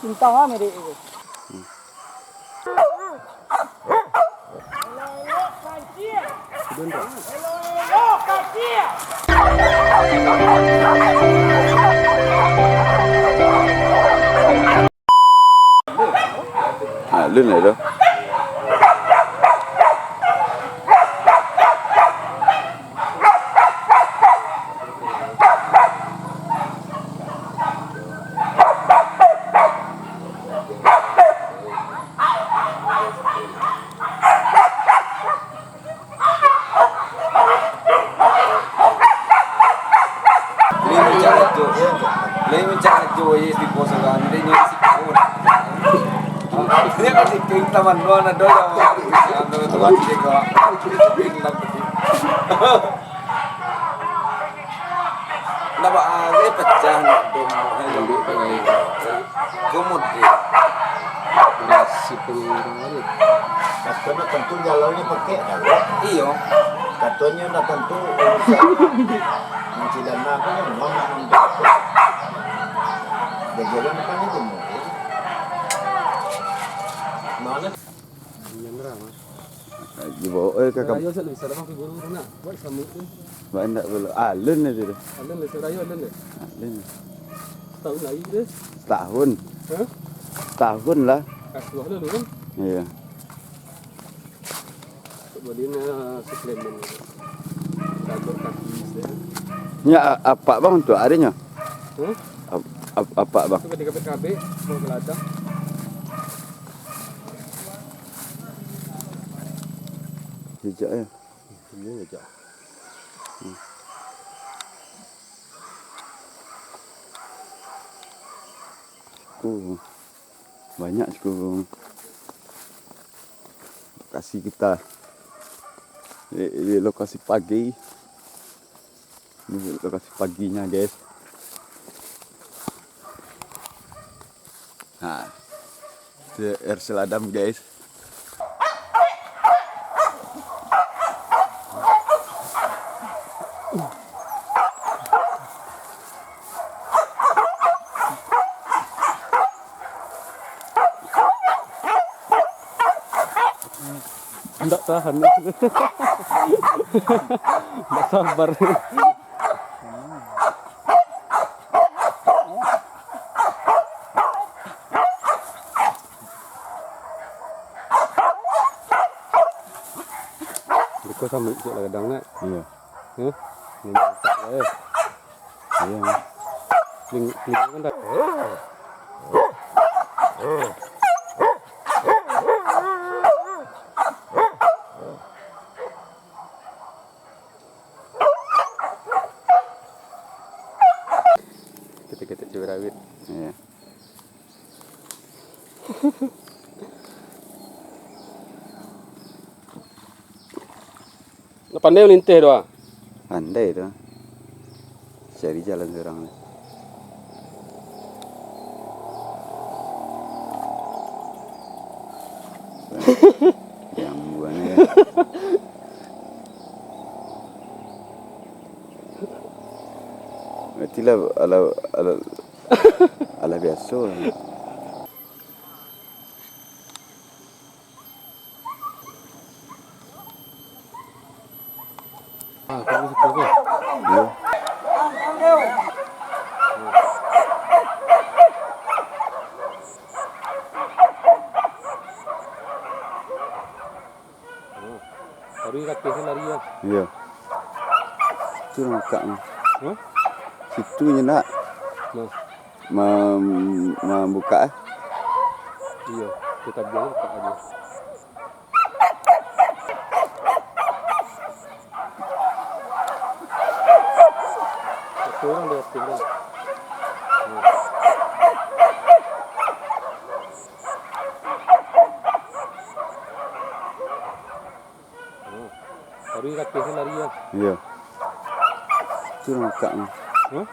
Bintang ah meri itu. À, lên này đâu. Lấy mình chạy chui di posokan dia nyuri si kawan. Dia kan king teman luar ada yang antara tuan juga. King lang tadi. Napa ada pecah dom kumut dia. Si pengiru Katanya tentu jalannya pakai kan? Iyo. Katanya nak tentu urusannya mencilana aku yang mana jalan depan itu mau mana? Nyandra mas. Di bawah kakak. Ayo saya bisa dapat guru nak buat sama itu. Banyak belum. Alun itu. Alun le saya alun le. Alun. Tahun lagi deh. Tahun. Hah? Tahun lah. Kasih dulu kan. Iya. Kemudian suplemen. Tabur kaki saya. Ya apa bang untuk adanya? Hah? Apa bang? Itu ketika PKB mau ke ladang. Jejak ya. Iya aja. Banyak cukup lokasi kita di lokasi pagi. Ini lokasi paginya guys. Nah, itu air seladam guys. Enggak tahan. Enggak sabar. Kau sambil ikut lah kadang nak. Iya. Hah? Ini tak lah. Iya. Ling kan dah. Kita cuci rawit. Iya. Pandai melintih doa. Pandai itu. Cari jalan seorang. Yang buahnya. Itulah ala biasa. Ah, kamu seperti Iya. baru kaki lari ya. Iya. Itu makanya. Hah? Situ nak Nah, membuka. iya, kita bilang tak aja. Orang lihat tinggal. Baru kaki lari ya. Iya. Itu makanya. Hah?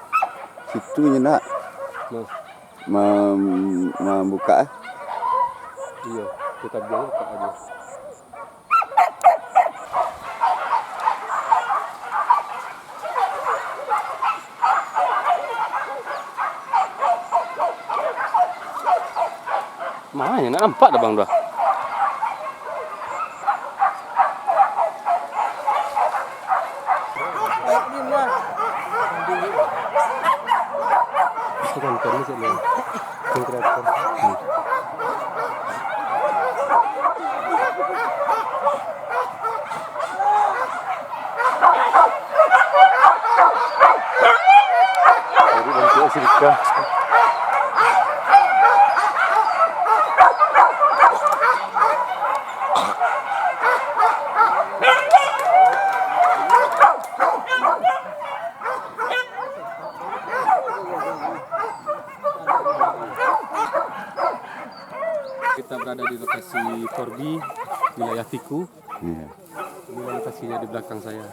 Situ nak Nah, membuka. iya, kita bilang tak aja. Mana nak nampak dah bang dah. Kan ni sini. Konkretor. Baru bantu Sirika. Kita berada di lokasi Korbi, wilayah Tiku. Iya. Ini lokasinya di belakang saya.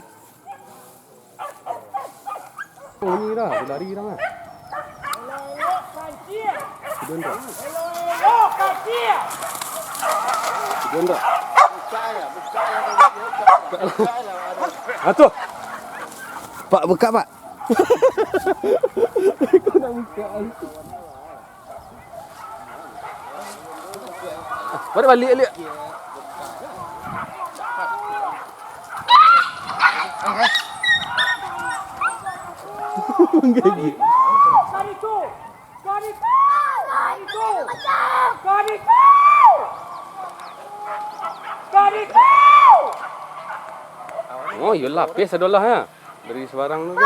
Oh ini dah, berlari dah lah. Sudah enggak? Sudah enggak? Atuh. Pak buka pak. Kau nak buka. Balik balik. Menggigit. Oh, ya lapis adalah ha. Dari sebarang tu ke.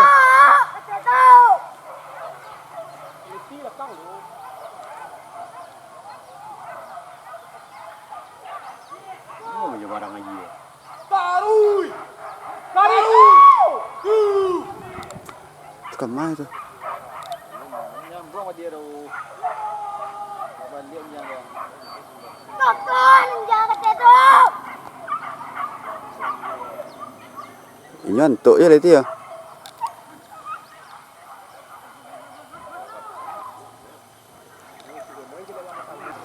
Oh, punya barang lagi. Tukang mai tu. Nyambung sama dia tu. Balik yang dia. Ini antuk je lah tu ya.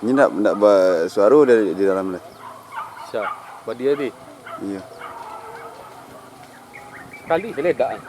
Ini nak bersuara di dalam lah. Siap. Buat dia ni. Iya. Sekali je ledak kan.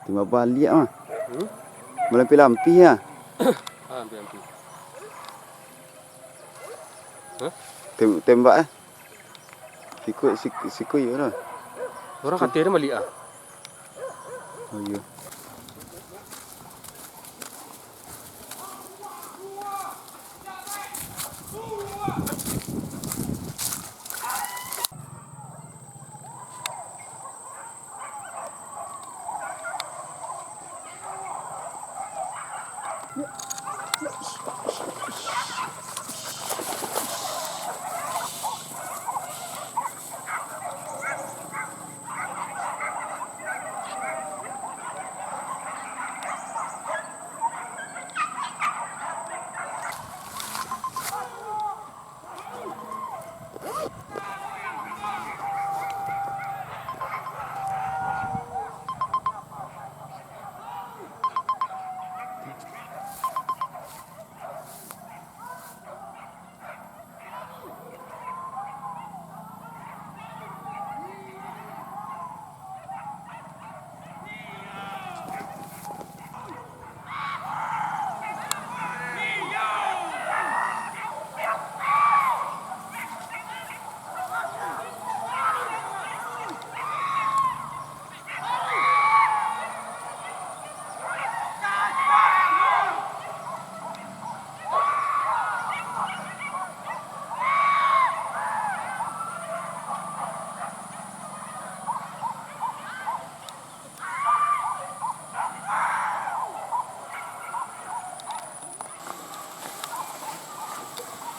Tiba balik mah. Melampi-lampi ya. Ambil. Tembak eh. Siku ya lah. Orang kata dia balik ah. Oh iya.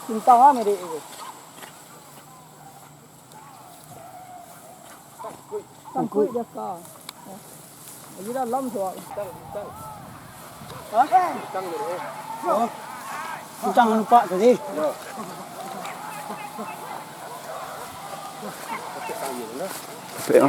Bintang ah mede. Tangkui dia ka. Lagi dalam soal. Hah? Jangan lupa tadi. Capek,